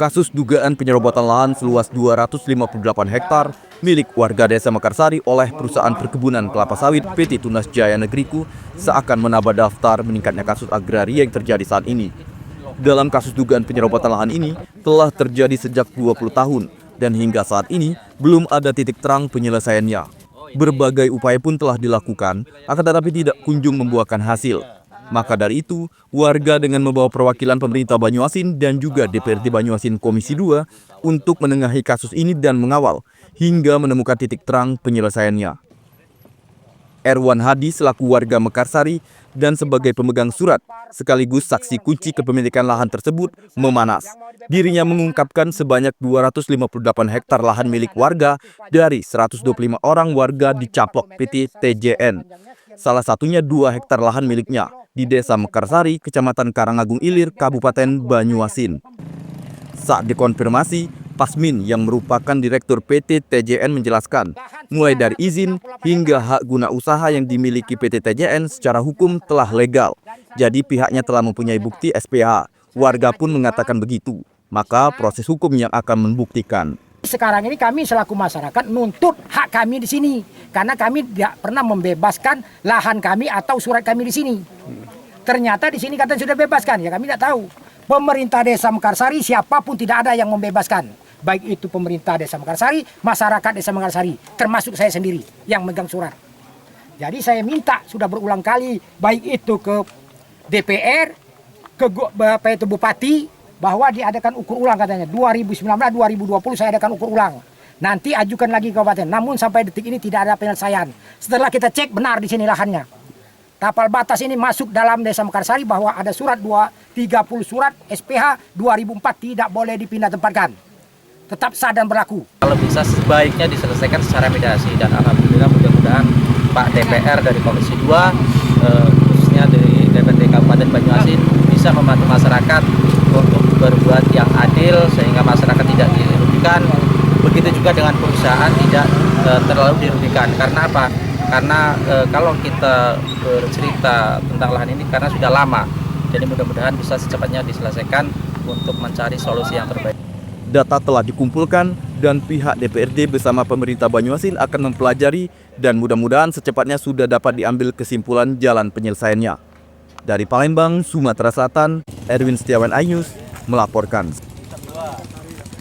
Kasus dugaan penyerobotan lahan seluas 258 hektar milik warga desa Mekarsari oleh perusahaan perkebunan kelapa sawit PT Tunas Jaya Negriku seakan menambah daftar meningkatnya kasus agraria yang terjadi saat ini. Dalam kasus dugaan penyerobotan lahan ini telah terjadi sejak 20 tahun dan hingga saat ini belum ada titik terang penyelesaiannya. Berbagai upaya pun telah dilakukan, akan tetapi tidak kunjung membuahkan hasil. Maka dari itu, warga dengan membawa perwakilan pemerintah Banyuasin dan juga DPRD Banyuasin Komisi 2 untuk menengahi kasus ini dan mengawal hingga menemukan titik terang penyelesaiannya. Erwan Hadi selaku warga Mekarsari dan sebagai pemegang surat sekaligus saksi kunci kepemilikan lahan tersebut memanas. Dirinya mengungkapkan sebanyak 258 hektar lahan milik warga dari 125 orang warga dicaplok PT TJN. Salah satunya 2 hektar lahan miliknya di Desa Mekarsari, Kecamatan Karangagung Ilir, Kabupaten Banyuasin. Saat dikonfirmasi, Pasmin yang merupakan Direktur PT TJN menjelaskan, mulai dari izin hingga hak guna usaha yang dimiliki PT TJN secara hukum telah legal. Jadi pihaknya telah mempunyai bukti SPH. Warga pun mengatakan begitu. Maka proses hukum yang akan membuktikan. Sekarang ini kami selaku masyarakat nuntut hak kami di sini. Karena kami tidak pernah membebaskan lahan kami atau surat kami di sini. Ternyata di sini katanya sudah bebaskan, ya kami tidak tahu. Pemerintah Desa Mekarsari siapapun tidak ada yang membebaskan. Baik itu pemerintah Desa Mekarsari, masyarakat Desa Mekarsari, termasuk saya sendiri yang megang surat. Jadi saya minta sudah berulang kali, baik itu ke DPR, ke Bapak itu Bupati, bahwa diadakan ukur ulang katanya. 2019-2020 saya adakan ukur ulang. Nanti ajukan lagi ke kabupaten. Namun sampai detik ini tidak ada penyelesaian. Setelah kita cek benar di sini lahannya. Tapal batas ini masuk dalam Desa Mekarsari bahwa ada surat 30 surat SPH 2004 tidak boleh dipindah tempatkan. Tetap sah dan berlaku. Kalau bisa sebaiknya diselesaikan secara mediasi dan alhamdulillah mudah-mudahan Pak DPR dari Komisi 2 khususnya dari DPRD Kabupaten Banyuasin bisa membantu masyarakat untuk berbuat yang adil sehingga masyarakat tidak dirugikan. Begitu juga dengan perusahaan tidak terlalu dirugikan. Karena apa? Karena kalau kita bercerita tentang lahan ini karena sudah lama, jadi mudah-mudahan bisa secepatnya diselesaikan untuk mencari solusi yang terbaik. Data telah dikumpulkan dan pihak DPRD bersama pemerintah Banyuasin akan mempelajari dan mudah-mudahan secepatnya sudah dapat diambil kesimpulan jalan penyelesaiannya. Dari Palembang, Sumatera Selatan, Erwin Setiawan iNews melaporkan.